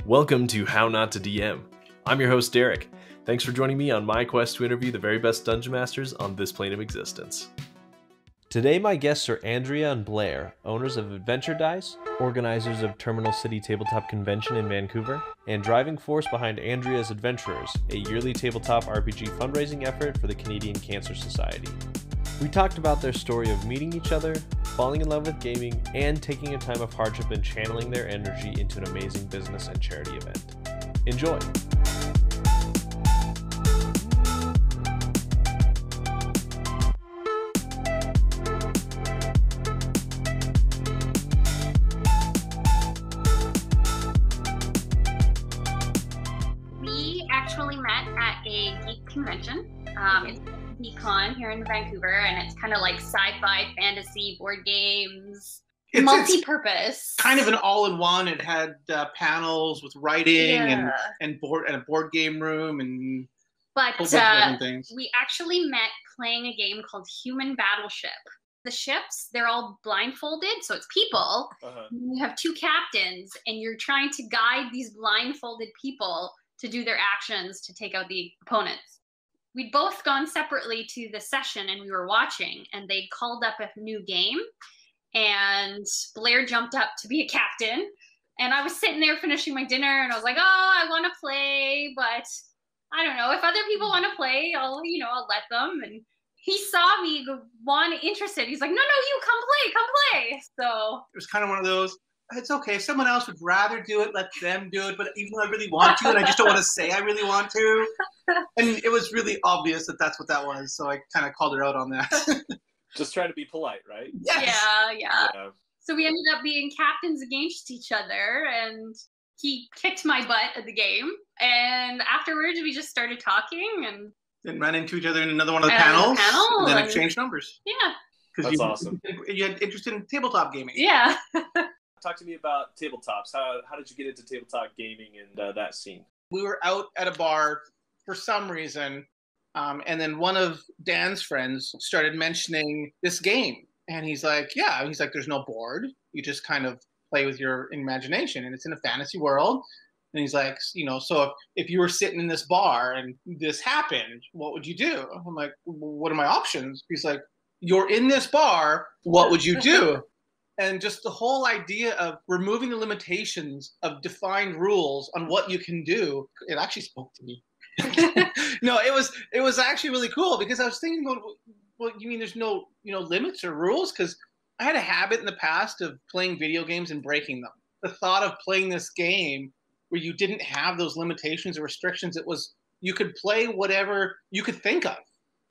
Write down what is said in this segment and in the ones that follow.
Welcome to How Not to DM. I'm your host, Derek. Thanks for joining me on my quest to interview the very best dungeon masters on this plane of existence. Today my guests are Andrea and Blair, owners of Adventure Dice, organizers of Terminal City Tabletop Convention in Vancouver, and driving force behind Andrea's Adventurers, a yearly tabletop RPG fundraising effort for the Canadian Cancer Society. We talked about their story of meeting each other, falling in love with gaming, and taking a time of hardship and channeling their energy into an amazing business and charity event. Enjoy! We actually met at a geek convention. It's Con here in Vancouver, and it's kind of like sci-fi, fantasy, board games, multi-purpose. It's kind of an all-in-one. It had panels with writing and a board game room and a whole bunch of different things. We actually met playing a game called Human Battleship. The ships, they're all blindfolded, so it's people. You have two captains, and you're trying to guide these blindfolded people to do their actions to take out the opponents. We'd both gone separately to the session and we were watching, and they called up a new game, and Blair jumped up to be a captain, and I was sitting there finishing my dinner, and I was like, oh, I want to play, but I don't know, if other people want to play, I'll let them. And he saw me interested. He's like, no, you come play. So it was kind of one of those, it's okay. If someone else would rather do it, let them do it. But even though I really want to, and I just don't want to say I really want to. And it was really obvious that that's what that was. So I kind of called her out on that. Just trying to be polite, right? Yes. Yeah. So we ended up being captains against each other, and he kicked my butt at the game. And afterwards, we just started talking and then ran into each other in another one of the panels, and then exchanged numbers. Yeah. That's awesome. You had interest in tabletop gaming. Yeah. Talk to me about tabletops. How did you get into tabletop gaming and that scene? We were out at a bar for some reason, and then one of Dan's friends started mentioning this game. And he's like, there's no board. You just kind of play with your imagination, and it's in a fantasy world. And he's like, so if you were sitting in this bar and this happened, what would you do? I'm like, what are my options? He's like, you're in this bar, what would you do? And just the whole idea of removing the limitations of defined rules on what you can do, it actually spoke to me. No, it was actually really cool, because I was thinking about, well, you mean there's no limits or rules? Because I had a habit in the past of playing video games and breaking them. The thought of playing this game where you didn't have those limitations or restrictions, you could play whatever you could think of.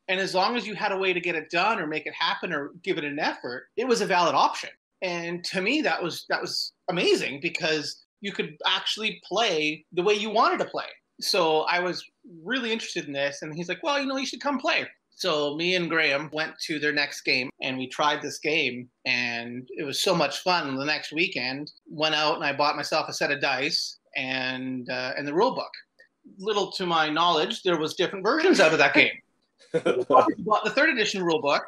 And as long as you had a way to get it done or make it happen or give it an effort, it was a valid option. And to me, that was amazing, because you could actually play the way you wanted to play. So I was really interested in this, and he's like, well, you should come play. So me and Graham went to their next game, and we tried this game, and it was so much fun. The next weekend, went out and I bought myself a set of dice and the rule book. Little to my knowledge, there was different versions out of that game. Bought the 3rd edition rule book,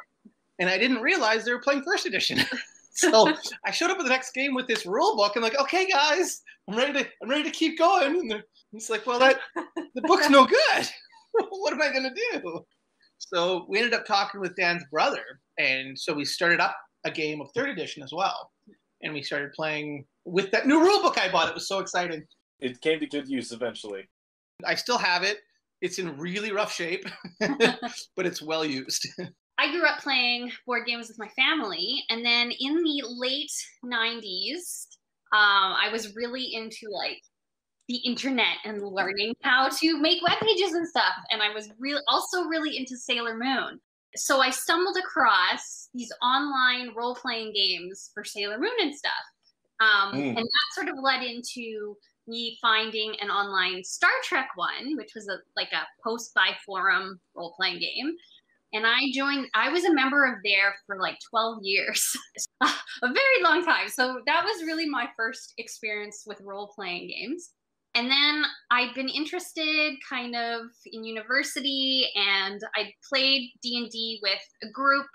and I didn't realize they were playing 1st edition. So I showed up at the next game with this rule book and like, okay, guys, I'm ready to keep going. And it's like, well, the book's no good. What am I going to do? So we ended up talking with Dan's brother. And so we started up a game of 3rd edition as well. And we started playing with that new rule book I bought. It was so exciting. It came to good use eventually. I still have it. It's in really rough shape, but it's well used. I grew up playing board games with my family, and then in the late 90s, I was really into the internet and learning how to make web pages and stuff, and I was also really into Sailor Moon. So I stumbled across these online role-playing games for Sailor Moon and stuff, and that sort of led into me finding an online Star Trek one, which was a post-by-forum role-playing game. And I was a member of there for 12 years, a very long time. So that was really my first experience with role-playing games. And then I'd been interested kind of in university, and I played D&D with a group,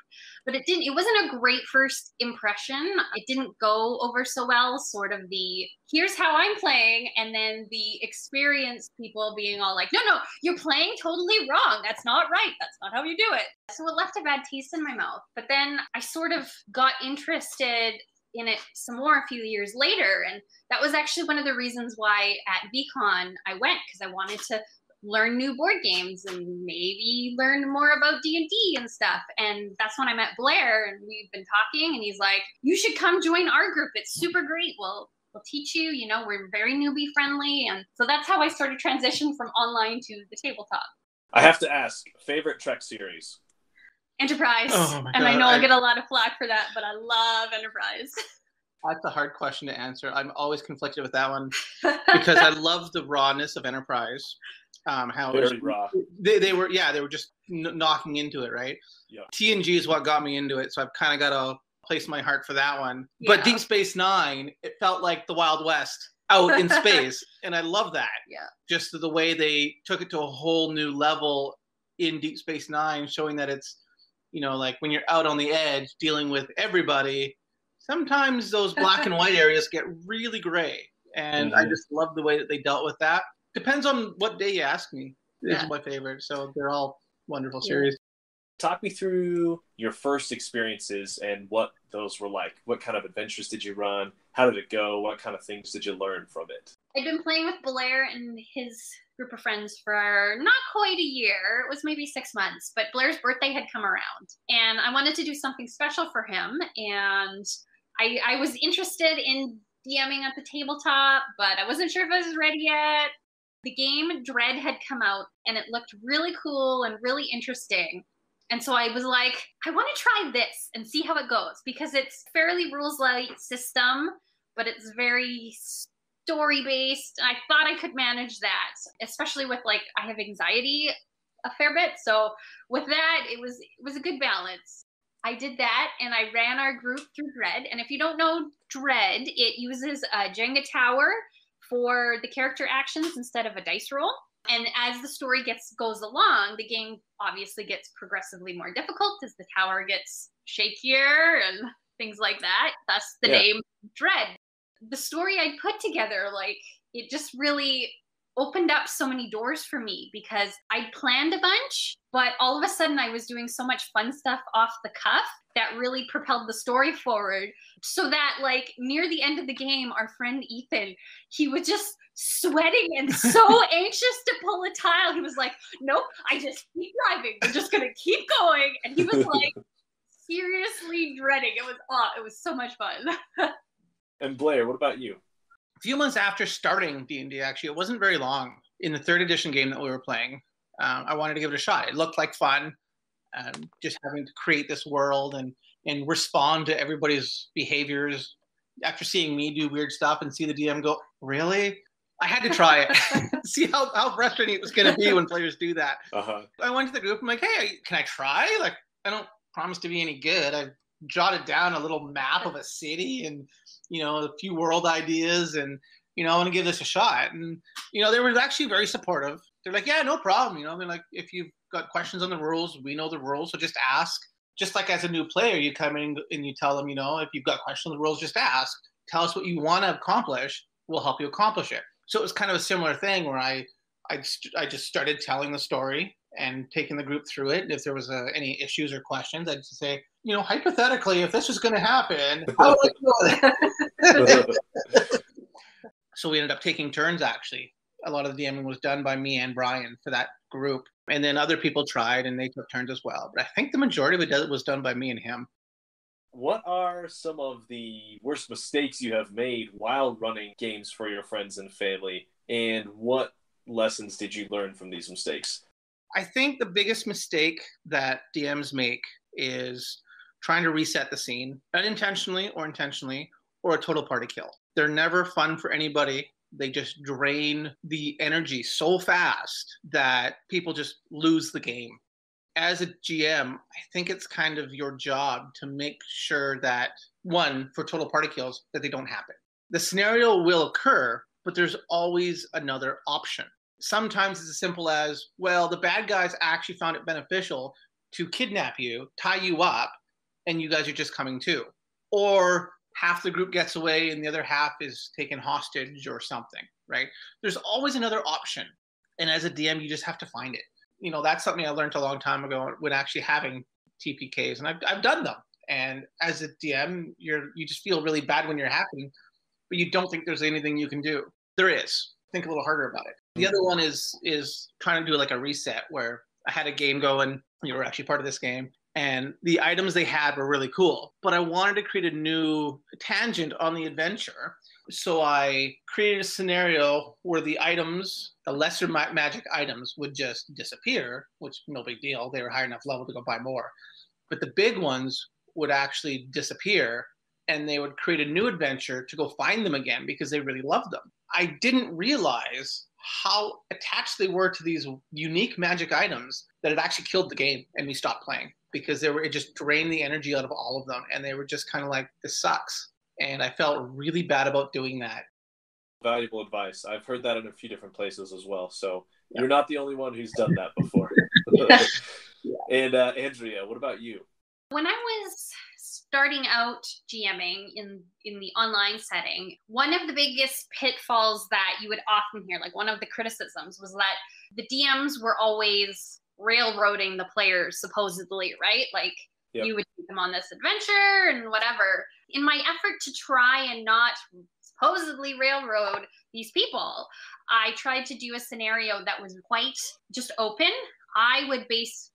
but it wasn't a great first impression. It didn't go over so well, sort of the, here's how I'm playing, and then the experienced people being all like, no, you're playing totally wrong. That's not right. That's not how you do it. So it left a bad taste in my mouth. But then I sort of got interested in it some more a few years later, and that was actually one of the reasons why at VCon I went, because I wanted to learn new board games and maybe learn more about D&D and stuff. And that's when I met Blair, and we've been talking, and he's like, you should come join our group. It's super great. We'll teach you, we're very newbie friendly. And so that's how I started transition from online to the tabletop. I have to ask, favorite Trek series? Enterprise. Oh my and God, I know I'll get a lot of flack for that, but I love Enterprise. That's a hard question to answer. I'm always conflicted with that one because I love the rawness of Enterprise. How Very raw. They were just knocking into it, right? Yeah. TNG is what got me into it, so I've kind of got to place my heart for that one. Yeah. But Deep Space Nine, it felt like the Wild West out in space, and I love that. Yeah. Just the way they took it to a whole new level in Deep Space Nine, showing that it's, like when you're out on the edge dealing with everybody, sometimes those black and white areas get really gray. And I just love the way that they dealt with that. Depends on what day you ask me. It's my favorite. So they're all wonderful series. Talk me through your first experiences and what those were like. What kind of adventures did you run? How did it go? What kind of things did you learn from it? I'd been playing with Blair and his group of friends for not quite a year. It was maybe 6 months, but Blair's birthday had come around, and I wanted to do something special for him. And I was interested in DMing at the tabletop, but I wasn't sure if I was ready yet. The game Dread had come out, and it looked really cool and really interesting. And so I was like, I want to try this and see how it goes, because it's fairly rules-light system, but it's very story-based. And I thought I could manage that, especially with, I have anxiety a fair bit. So with that, it was a good balance. I did that, and I ran our group through Dread. And if you don't know Dread, it uses a Jenga tower for the character actions instead of a dice roll. And as the story goes along, the game obviously gets progressively more difficult as the tower gets shakier and things like that. Thus the name Dread. The story I put together, it just really opened up so many doors for me, because I planned a bunch, but all of a sudden I was doing so much fun stuff off the cuff that really propelled the story forward. So that near the end of the game, our friend Ethan, he was just sweating and so anxious to pull a tile. He was like, nope, I just keep driving. We're just going to keep going. And he was seriously dreading. It was so much fun. And Blair, what about you? A few months after starting D&D, actually, it wasn't very long. In the 3rd edition game that we were playing, I wanted to give it a shot. It looked like fun, just having to create this world and respond to everybody's behaviors. After seeing me do weird stuff and see the DM go, really? I had to try it. See how frustrating it was going to be when players do that. I went to the group. I'm like, hey, can I try? I don't promise to be any good. I jotted down a little map of a city and, a few world ideas, and, I want to give this a shot. And, they were actually very supportive. They're like, yeah, no problem. They're like, if you've got questions on the rules, we know the rules, so just ask. Just like as a new player, you come in and you tell them, if you've got questions on the rules, just ask. Tell us what you want to accomplish. We'll help you accomplish it. So it was kind of a similar thing where I just started telling the story and taking the group through it. If there was any issues or questions, I'd just say, hypothetically, if this was going to happen, how would I do it? So we ended up taking turns, actually. A lot of the DMing was done by me and Brian for that group. And then other people tried and they took turns as well. But I think the majority of it was done by me and him. What are some of the worst mistakes you have made while running games for your friends and family? And what lessons did you learn from these mistakes? I think the biggest mistake that DMs make is trying to reset the scene, unintentionally or intentionally, or a total party kill. They're never fun for anybody. They just drain the energy so fast that people just lose the game. As a GM, I think it's kind of your job to make sure that, one, for total party kills, that they don't happen. The scenario will occur, but there's always another option. Sometimes it's as simple as, well, the bad guys actually found it beneficial to kidnap you, tie you up, and you guys are just coming to. Or half the group gets away and the other half is taken hostage or something, right? There's always another option. And as a DM, you just have to find it. You know, that's something I learned a long time ago when actually having TPKs, and I've done them. And as a DM, you just feel really bad when you're happening, but you don't think there's anything you can do. There is. Think a little harder about it. The other one is trying to do like a reset where I had a game going. You were actually part of this game. And the items they had were really cool. But I wanted to create a new tangent on the adventure. So I created a scenario where the items, the lesser magic items, would just disappear, which no big deal. They were high enough level to go buy more. But the big ones would actually disappear, and they would create a new adventure to go find them again because they really loved them. I didn't realize how attached they were to these unique magic items that it actually killed the game, and we stopped playing because it just drained the energy out of all of them, and they were just kind of like, this sucks. And I felt really bad about doing that. Valuable advice. I've heard that in a few different places as well. So you're not the only one who's done that before. And Andrea, what about you? When I was starting out GMing in the online setting, one of the biggest pitfalls that you would often hear, like one of the criticisms, was that the DMs were always railroading the players, supposedly, right? Like, you would take them on this adventure and whatever. In my effort to try and not supposedly railroad these people, I tried to do a scenario that was quite just open. I would base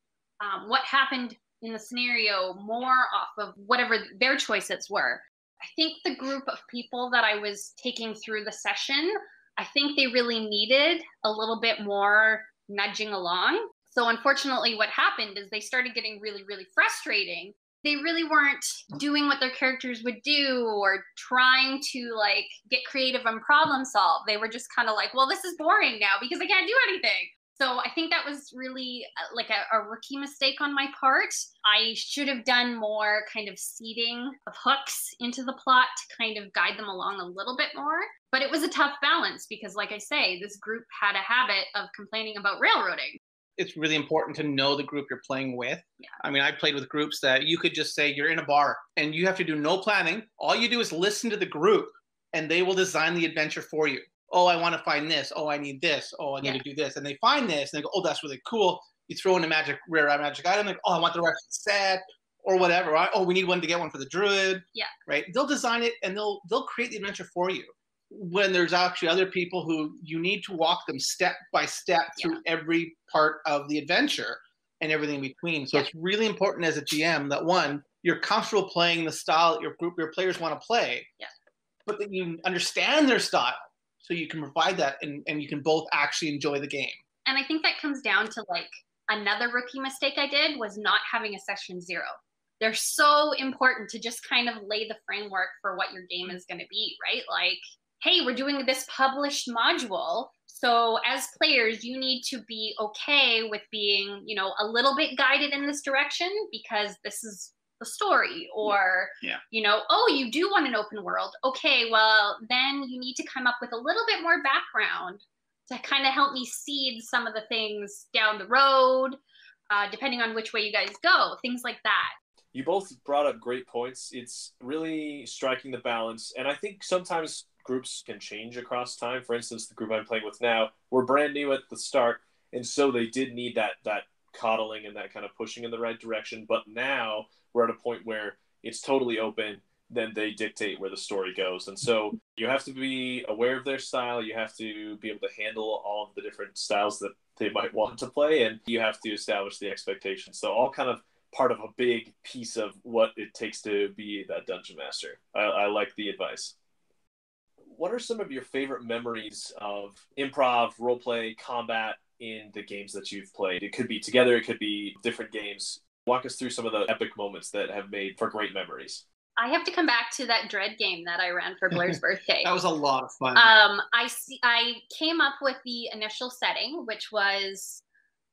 what happened in the scenario more off of whatever their choices were. I think the group of people that I was taking through the session, I think they really needed a little bit more nudging along. So unfortunately, what happened is they started getting really, really frustrating. They really weren't doing what their characters would do or trying to like get creative and problem solve. They were just kind of like, well, this is boring now because I can't do anything. So I think that was really like a rookie mistake on my part. I should have done more kind of seeding of hooks into the plot to kind of guide them along a little bit more. But it was a tough balance because, like I say, this group had a habit of complaining about railroading. It's really important to know the group you're playing with. Yeah. I mean, I played with groups that you could just say you're in a bar and you have to do no planning. All you do is listen to the group and they will design the adventure for you. Oh, I want to find this. Oh, I need this. Oh, I need to do this. And they find this and they go, oh, that's really cool. You throw in a rare magic item. Like, oh, I want the rest of the set or whatever. Right? Oh, we need one to get one for the druid. Yeah. Right. They'll design it and they'll create the adventure for you. When there's actually other people who you need to walk them step by step through every part of the adventure and everything in between. So it's really important as a GM that, one, you're comfortable playing the style that your players want to play, but that you understand their style so you can provide that and you can both actually enjoy the game. And I think that comes down to like another rookie mistake I did was not having a session 0. They're so important to just kind of lay the framework for what your game is going to be, right? Like, hey, we're doing this published module. So as players, you need to be okay with being, you know, a little bit guided in this direction because this is the story. Or, you know, oh, you do want an open world. Okay, well, then you need to come up with a little bit more background to kind of help me seed some of the things down the road, depending on which way you guys go, things like that. You both brought up great points. It's really striking the balance. And I think sometimes groups can change across time. For instance, the group I'm playing with now, we're brand new at the start, and so they did need that coddling and that kind of pushing in the right direction. But now we're at a point where it's totally open. Then they dictate where the story goes. And so you have to be aware of their style. You have to be able to handle all of the different styles that they might want to play, and you have to establish the expectations. So all kind of part of a big piece of what it takes to be that dungeon master. I like the advice. What are some of your favorite memories of improv, roleplay, combat in the games that you've played? It could be together, it could be different games. Walk us through some of the epic moments that have made for great memories. I have to come back to that Dread game that I ran for Blair's birthday. That was a lot of fun. I came up with the initial setting, which was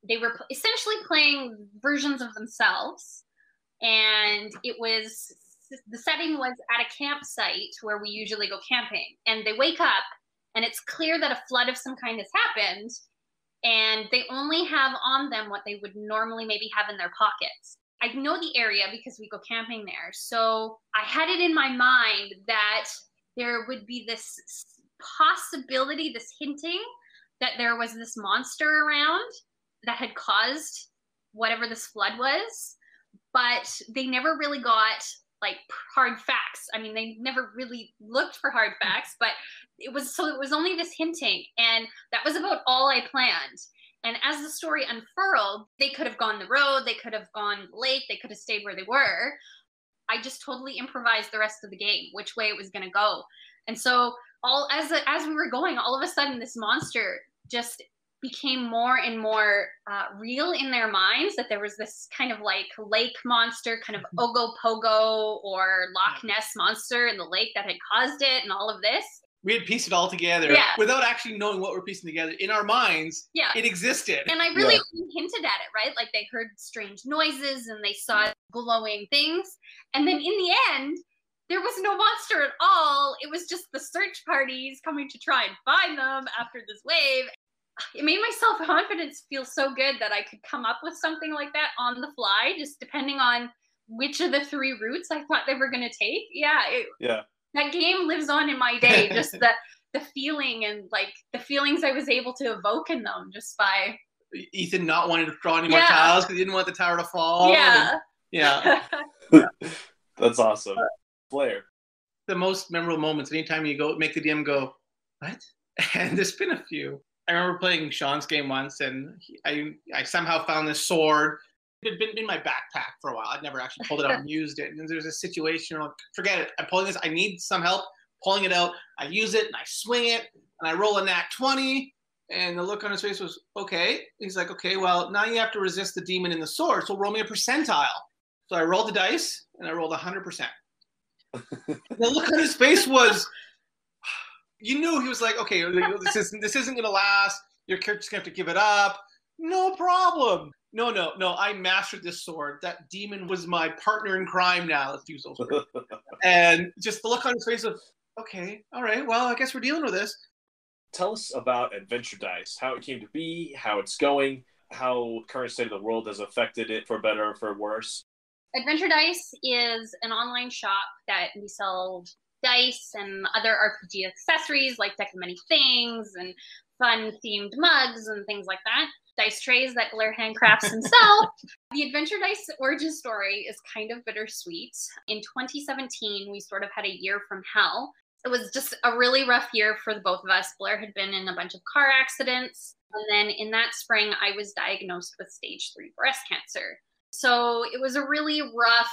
they were essentially playing versions of themselves, and the setting was at a campsite where we usually go camping, and they wake up and it's clear that a flood of some kind has happened, and they only have on them what they would normally maybe have in their pockets. I know the area because we go camping there. So I had it in my mind that there would be this possibility, this hinting that there was this monster around that had caused whatever this flood was, but they never really got like hard facts. I mean, they never really looked for hard facts, but it was only this hinting, and that was about all I planned. And as the story unfurled, they could have gone the road, they could have gone lake, they could have stayed where they were. I just totally improvised the rest of the game, which way it was going to go. And so as we were going, all of a sudden this monster just became more and more real in their minds, that there was this kind of like lake monster, kind of Ogopogo or Loch Ness monster in the lake that had caused it, and all of this. We had pieced it all together without actually knowing what we're piecing together. In our minds, it existed. And I really hinted at it, right? Like they heard strange noises and they saw glowing things. And then in the end, there was no monster at all. It was just the search parties coming to try and find them after this wave. It made my self-confidence feel so good that I could come up with something like that on the fly, just depending on which of the three routes I thought they were going to take. That game lives on in my day, just the feeling and like the feelings I was able to evoke in them just by Ethan not wanting to draw any more tiles because he didn't want the tower to fall. That's awesome. Blair. The most memorable moments, anytime you go make the DM go, what? And there's been a few. I remember playing Sean's game once, and I somehow found this sword. It had been in my backpack for a while. I'd never actually pulled it out and used it. And there's a situation, like, forget it. I'm pulling this. I need some help pulling it out. I use it, and I swing it, and I roll a nat 20. And the look on his face was, okay. He's like, okay, well, now you have to resist the demon in the sword, so roll me a percentile. So I rolled the dice, and I rolled 100%. The look on his face was, you knew he was like, okay, this isn't going to last. Your character's going to have to give it up. No problem. No, I mastered this sword. That demon was my partner in crime now. Let's use those words. And just the look on his face of, okay, all right, well, I guess we're dealing with this. Tell us about Adventure Dice, how it came to be, how it's going, how current state of the world has affected it for better or for worse. Adventure Dice is an online shop that we sell dice and other RPG accessories like Deck of Many Things and fun-themed mugs and things like that. Dice trays that Blair handcrafts himself. The Adventure Dice origin story is kind of bittersweet. In 2017, we sort of had a year from hell. It was just a really rough year for the both of us. Blair had been in a bunch of car accidents. And then in that spring, I was diagnosed with stage 3 breast cancer. So it was a really rough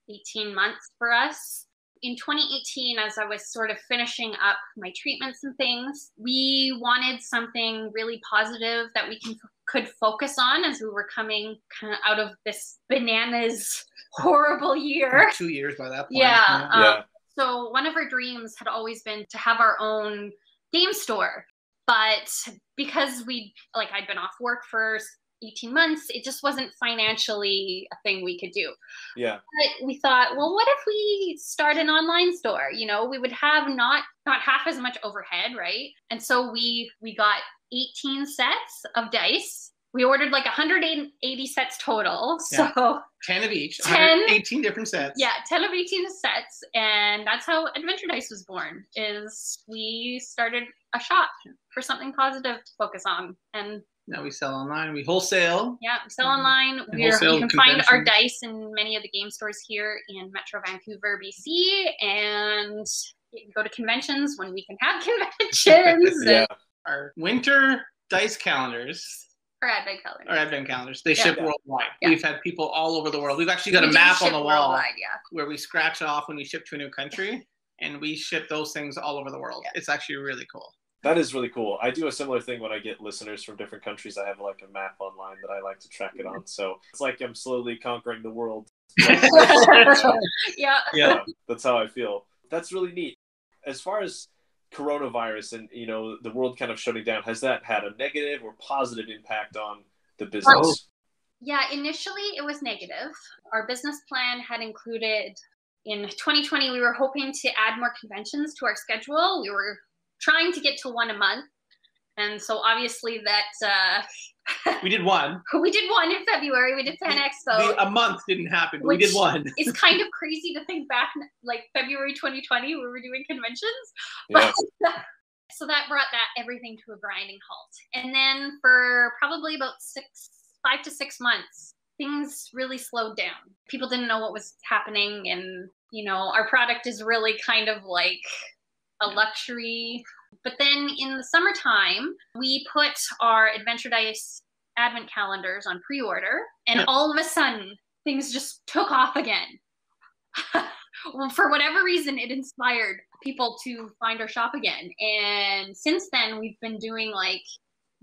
18 months for us. In 2018, as I was sort of finishing up my treatments and things, we wanted something really positive that we could focus on as we were coming kind of out of this bananas horrible year. 2 years by that point. So one of our dreams had always been to have our own game store. But because I'd been off work for 18 months, it just wasn't financially a thing we could do. Yeah. But we thought, well, what if we start an online store? You know, we would have not half as much overhead, right? And so we got 18 sets of dice. We ordered like 180 sets total. Yeah. So 10 of each, 18 different sets. Yeah, 10 of 18 sets. And that's how Adventure Dice was born, is we started a shop for something positive to focus on. And now we sell online. We wholesale. Yeah, we sell online. You can find our dice in many of the game stores here in Metro Vancouver, BC. And you can go to conventions when we can have conventions. Yeah. Our winter dice calendars. Or advent calendars. They ship worldwide. Yeah. We've had people all over the world. We've actually got a map on the wall where we scratch off when we ship to a new country, and we ship those things all over the world. Yeah. It's actually really cool. That is really cool. I do a similar thing when I get listeners from different countries. I have like a map online that I like to track it on. So it's like I'm slowly conquering the world. Yeah, that's how I feel. That's really neat. As far as coronavirus and, you know, the world kind of shutting down, has that had a negative or positive impact on the business? Yeah, initially it was negative. Our business plan had included, in 2020, we were hoping to add more conventions to our schedule. We were trying to get to one a month. And so obviously that we did one. We did one in February. We did Fan Expo. A month didn't happen, but we did one. It's kind of crazy to think back, like February 2020, we were doing conventions. Yeah. So that brought everything to a grinding halt. And then for probably about 5 to 6 months, things really slowed down. People didn't know what was happening. And, you know, our product is really kind of like a luxury. But then in the summertime, we put our Adventure Dice advent calendars on pre-order. And all of a sudden, things just took off again. Well, for whatever reason, it inspired people to find our shop again. And since then, we've been doing like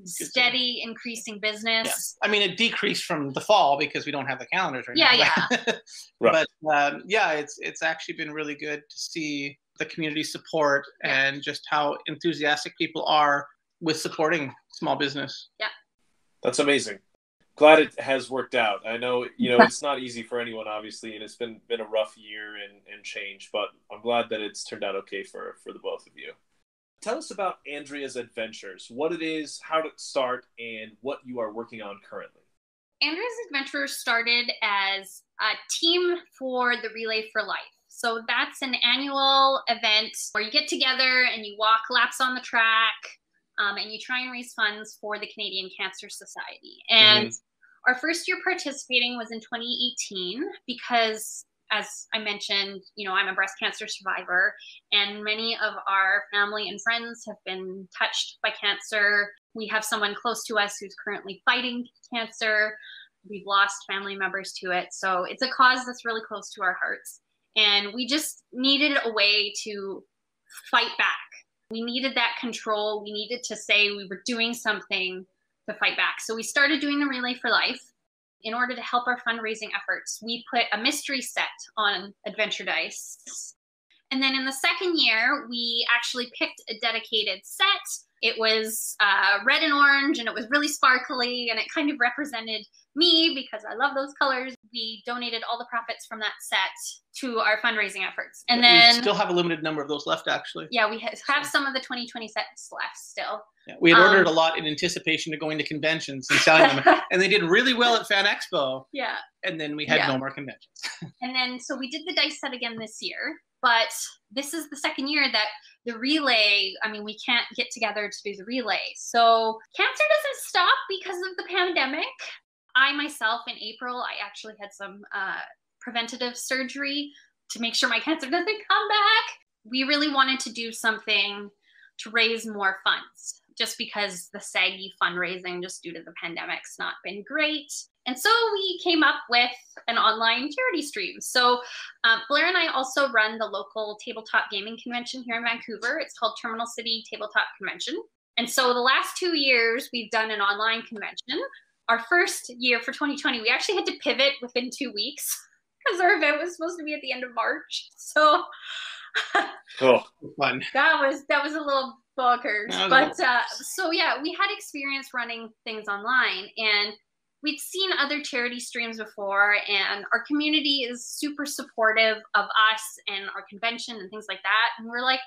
steady increasing business. Yeah. I mean, it decreased from the fall because we don't have the calendars right now. Yeah. Right. But it's actually been really good to see the community support and just how enthusiastic people are with supporting small business. Yeah. That's amazing. Glad it has worked out. I know, you know, it's not easy for anyone, obviously, and it's been a rough year and change, but I'm glad that it's turned out okay for the both of you. Tell us about Andrea's Adventures, what it is, how to start, and what you are working on currently. Andrea's Adventures started as a team for the Relay for Life. So that's an annual event where you get together and you walk laps on the track, and you try and raise funds for the Canadian Cancer Society. And our first year participating was in 2018 because, as I mentioned, you know, I'm a breast cancer survivor, and many of our family and friends have been touched by cancer. We have someone close to us who's currently fighting cancer. We've lost family members to it. So it's a cause that's really close to our hearts. And we just needed a way to fight back. We needed that control. We needed to say we were doing something to fight back. So we started doing the Relay for Life. In order to help our fundraising efforts, we put a mystery set on Adventure Dice. And then in the second year, we actually picked a dedicated set. It was red and orange, and it was really sparkly, and it kind of represented me because I love those colors. We donated all the profits from that set to our fundraising efforts. And then we still have a limited number of those left, actually. Yeah, we have some of the 2020 sets left still. Yeah, we had ordered a lot in anticipation of going to conventions and selling them, and they did really well at Fan Expo. Yeah. And then we had no more conventions. And then, so we did the dice set again this year, but this is the second year that the relay, I mean, we can't get together to do the relay. So cancer doesn't stop because of the pandemic. I myself, in April, I actually had some preventative surgery to make sure my cancer doesn't come back. We really wanted to do something to raise more funds, just because the saggy fundraising, just due to the pandemic's not been great. And so we came up with an online charity stream. So Blair and I also run the local tabletop gaming convention here in Vancouver. It's called Terminal City Tabletop Convention. And so the last 2 years, we've done an online convention. Our first year for 2020, we actually had to pivot within 2 weeks because our event was supposed to be at the end of March. So cool. Fun. That was a little bonkers. But so yeah, we had experience running things online, and we'd seen other charity streams before, and our community is super supportive of us and our convention and things like that. And we're like,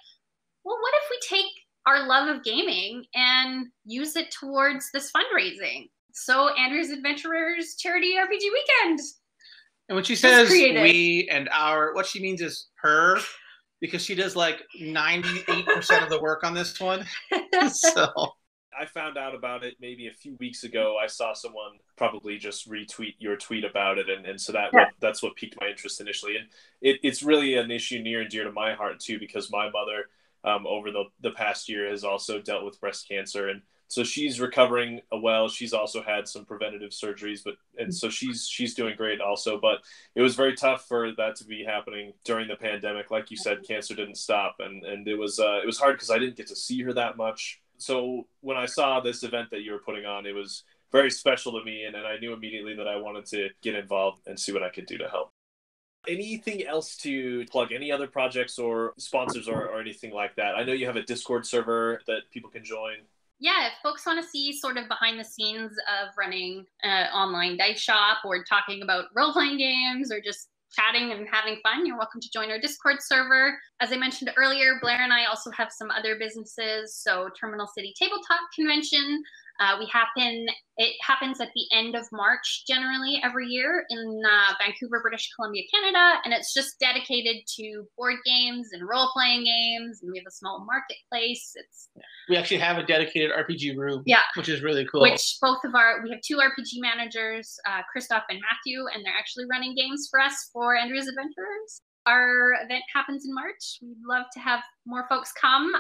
well, what if we take our love of gaming and use it towards this fundraising? So Andrea's Adventurers Charity RPG Weekend. And when she says we and our, what she means is her, because she does like 98% of the work on this one. So I found out about it maybe a few weeks ago. I saw someone probably just retweet your tweet about it, and so that's what piqued my interest initially. And it's really an issue near and dear to my heart too, because my mother over the past year has also dealt with breast cancer, and so she's recovering well. She's also had some preventative surgeries, and so she's doing great also. But it was very tough for that to be happening during the pandemic. Like you said, cancer didn't stop, and it was hard because I didn't get to see her that much. So when I saw this event that you were putting on, it was very special to me, and I knew immediately that I wanted to get involved and see what I could do to help. Anything else to plug? Any other projects or sponsors or anything like that? I know you have a Discord server that people can join. Yeah, if folks want to see sort of behind the scenes of running an online dice shop or talking about role-playing games or just chatting and having fun, you're welcome to join our Discord server. As I mentioned earlier, Blair and I also have some other businesses. So Terminal City Tabletop Convention. It happens at the end of March, generally every year in Vancouver, British Columbia, Canada. And it's just dedicated to board games and role-playing games. And we have a small marketplace. We actually have a dedicated RPG room, which is really cool. Which we have 2 RPG managers, Christoph and Matthew, and they're actually running games for us for Andrea's Adventures. Our event happens in March. We'd love to have more folks come.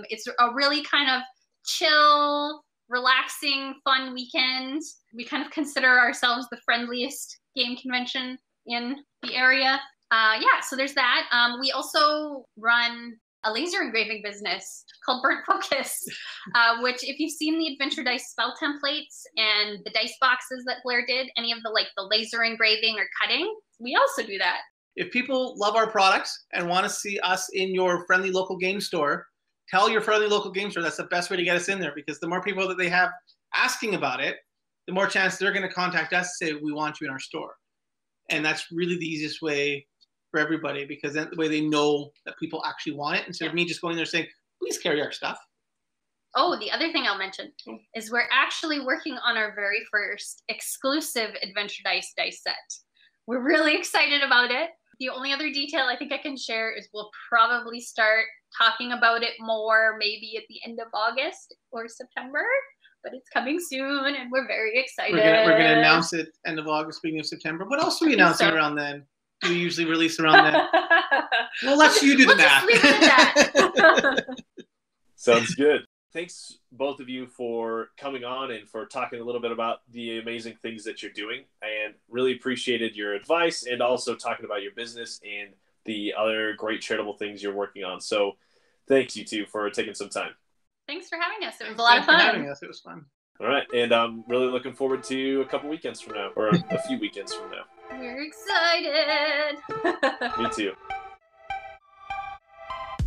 It's a really kind of chill, relaxing, fun weekend. We kind of consider ourselves the friendliest game convention in the area. So there's that. We also run a laser engraving business called Burnt Focus, which if you've seen the Adventure Dice spell templates and the dice boxes that Blair did, any of the laser engraving or cutting, we also do that. If people love our products and want to see us in your friendly local game store, tell your friendly local game store that's the best way to get us in there, because the more people that they have asking about it, the more chance they're going to contact us and say, we want you in our store. And that's really the easiest way for everybody, because then the way they know that people actually want it, instead of me just going there saying, please carry our stuff. Oh, the other thing I'll mention is we're actually working on our very first exclusive Adventure Dice set. We're really excited about it. The only other detail I think I can share is we'll probably start talking about it more maybe at the end of August or September, but it's coming soon and we're very excited. We're gonna announce it end of August, beginning of September. What else are we announcing around then? We usually release around then. We'll let you do the math. Just leave it at that. Sounds good. Thanks, both of you, for coming on and for talking a little bit about the amazing things that you're doing, and really appreciated your advice and also talking about your business and the other great charitable things you're working on. So thanks, you two, for taking some time. Thanks for having us. It was a lot of fun. Thanks for having us. It was fun. All right. And I'm really looking forward to a couple weekends from now, or a few weekends from now. We're excited. Me too.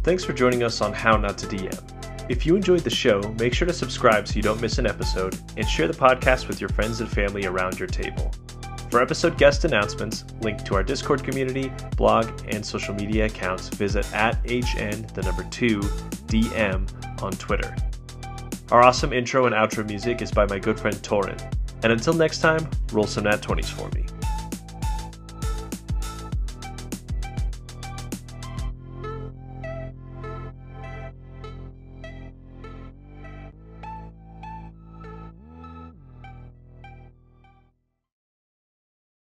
Thanks for joining us on How Not to DM. If you enjoyed the show, make sure to subscribe so you don't miss an episode, and share the podcast with your friends and family around your table. For episode guest announcements, link to our Discord community, blog, and social media accounts, visit @HN2DM on Twitter. Our awesome intro and outro music is by my good friend Torin. And until next time, roll some nat 20s for me.